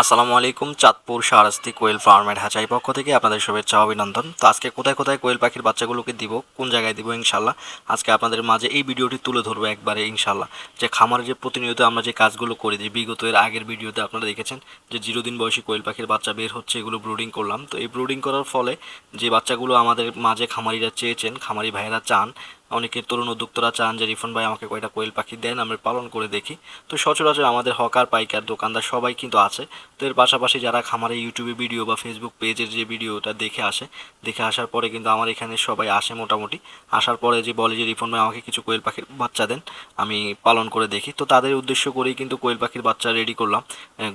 আসসালামু আলাইকুম। চাঁদপুর শাহরাস্তি কোয়েল ফার্মের হ্যাচারি পক্ষ থেকে আপনাদের শুভেচ্ছা অভিনন্দন। তো আজকে কোথায় কোথায় কোয়েল পাখির বাচ্চাগুলোকে দিব, কোন জায়গায় দিব ইনশাল্লাহ আজকে আপনাদের মাঝে এই ভিডিওটি তুলে ধরবো একবারে ইনশাল্লাহ। যে খামারে যে প্রতিনিয়ত আমরা যে কাজগুলো করি, যে বিগত এর আগের ভিডিওতে আপনারা দেখেছেন যে 0 দিন বয়সী কোয়েল পাখির বাচ্চা বের হচ্ছে, এগুলো ব্রুডিং করলাম। তো এই ব্রুডিং করার ফলে যে বাচ্চাগুলো আমাদের মাঝে খামারিরা চেয়েছেন, খামারি ভাইয়েরা চান, অনেকে তরুণ উদ্যোক্তারা চান যে রিফন ভাই আমাকে কয়টা কোয়েল পাখি দেন, আমরা পালন করে দেখি। তো সচরাচর আমাদের হকার পাইকার দোকানদার সবাই কিন্তু আছে। তো এর পাশাপাশি যারা খামারে ইউটিউবে ভিডিও বা ফেসবুক পেজের যে ভিডিওটা দেখে আসে, দেখে আসার পরে কিন্তু আমার এখানে সবাই আসে মোটামুটি। আসার পরে যে বলে যে রিফন ভাই আমাকে কিছু কোয়েল পাখির বাচ্চা দেন, আমি পালন করে দেখি। তো তাদের উদ্দেশ্য করেই কিন্তু কোয়েল পাখির বাচ্চা রেডি করলাম,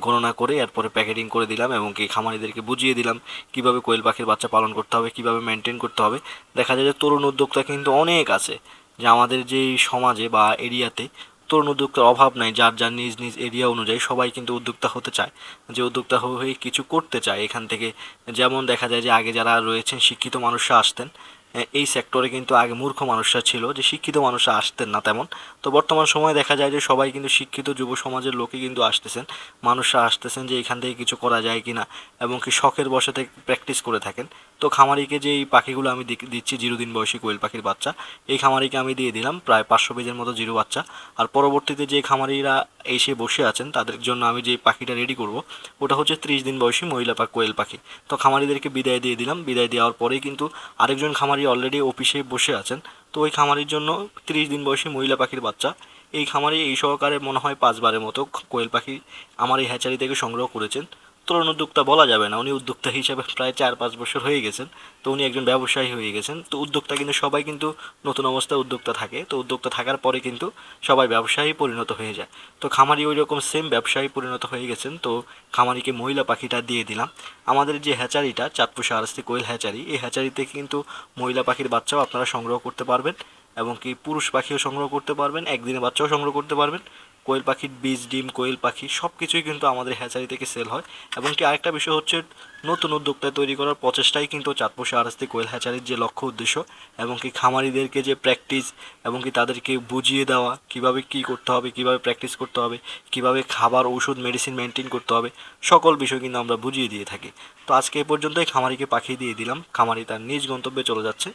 গণনা করে এরপরে প্যাকেটিং করে দিলাম এবং কি খামারিদেরকে বুঝিয়ে দিলাম কিভাবে কোয়েল পাখির বাচ্চা পালন করতে হবে, কিভাবে মেনটেন করতে হবে। দেখা যায় যে তরুণ উদ্যোক্তা কিন্তু অনেক আছে, যে আমাদের যে সমাজে বা এরিয়াতে তরুণ উদ্যোক্তার অভাব নাই। যার যার নিজ নিজ এরিয়া অনুযায়ী সবাই কিন্তু উদ্যোক্তা হতে চায়, যে উদ্যোক্তা হয়ে কিছু করতে চায় এখান থেকে। যেমন দেখা যায় যে আগে যারা রয়েছেন শিক্ষিত মানুষরা আসতেন, এই সেক্টরে কিন্তু আগে মূর্খ মানুষরা ছিল, যে শিক্ষিত মানুষরা আসতেন না তেমন। তো বর্তমান সময়ে দেখা যায় যে সবাই কিন্তু শিক্ষিত যুব সমাজের লোকে কিন্তু আসতেছেন, মানুষরা আসতেছেন যে এখান থেকে কিছু করা যায় কিনা, এবং কি শখের বসে থেকে প্র্যাকটিস করে থাকেন। তো খামারিকে যে এই পাখিগুলো আমি দিচ্ছি 0 দিন বয়সী কোয়েল পাখির বাচ্চা, এই খামারিকে আমি দিয়ে দিলাম প্রায় 500 পিসের মতো জিরো বাচ্চা। আর পরবর্তীতে যে খামারিরা এসে বসে আছেন তাদের জন্য আমি যে পাখিটা রেডি করব, ওটা হচ্ছে 30 দিন বয়সী মহিলা কোয়েল পাখি। তো খামারিদেরকে বিদায় দিয়ে দিলাম। বিদায় দেওয়ার পরেই কিন্তু আরেকজন খামারি অলরেডি অফিসে বসে আছেন। তো ওই খামারির জন্য 30 দিন বয়সী মহিলা পাখির বাচ্চা এই খামারি এই সহকারে মনে হয় 5বারের মতো কোয়েল পাখি আমার এই হ্যাচারি থেকে সংগ্রহ করেছেন। তরুণ উদ্যোক্তা বলা যাবে না, উনি উদ্যোক্তা হিসেবে প্রায় 4-5 বছর হয়ে গেছেন। তো উনি একজন ব্যবসায়ী হয়ে গেছেন। তো উদ্যোক্তা কিন্তু সবাই কিন্তু নতুন অবস্থায় উদ্যোক্তা থাকে, তো উদ্যোক্তা থাকার পরে কিন্তু সবাই ব্যবসায়ী পরিণত হয়ে যায়। তো খামারি ওই রকম সেম ব্যবসায়ী পরিণত হয়ে গেছেন। তো খামারিকে মহিলা পাখিটা দিয়ে দিলাম। আমাদের যে হ্যাচারিটা চাঁদপুর শাহরাস্তি কোয়েল হ্যাচারি, এই হ্যাচারিতে কিন্তু মহিলা পাখির বাচ্চাও আপনারা সংগ্রহ করতে পারবেন, এবং কি পুরুষ পাখিও সংগ্রহ করতে পারবেন, একদিনে বাচ্চাও সংগ্রহ করতে পারবেন। কোয়েল পাখির বীজ, ডিম, কোয়েল পাখি সব কিছুই কিন্তু আমাদের হ্যাচারি থেকে সেল হয়। এবং কি আরেকটা বিষয় হচ্ছে, নতুন উদ্যোক্তা তৈরি করার প্রচেষ্টাই কিন্তু চাঁদপুর শাহরাস্তি কোয়েল হ্যাচারির যে লক্ষ্য উদ্দেশ্য। এবং কি খামারিদেরকে যে প্র্যাকটিস, এবং কি তাদেরকে বুঝিয়ে দেওয়া কিভাবে কী করতে হবে, কিভাবে প্র্যাকটিস করতে হবে, কিভাবে খাবার, ওষুধ, মেডিসিন মেনটেন করতে হবে, সকল বিষয় কিন্তু আমরা বুঝিয়ে দিয়ে থাকি। তো আজকে এ পর্যন্তই, খামারিকে পাঠিয়ে দিয়ে দিলাম, খামারি তার নিজ গন্তব্যে চলে যাচ্ছে।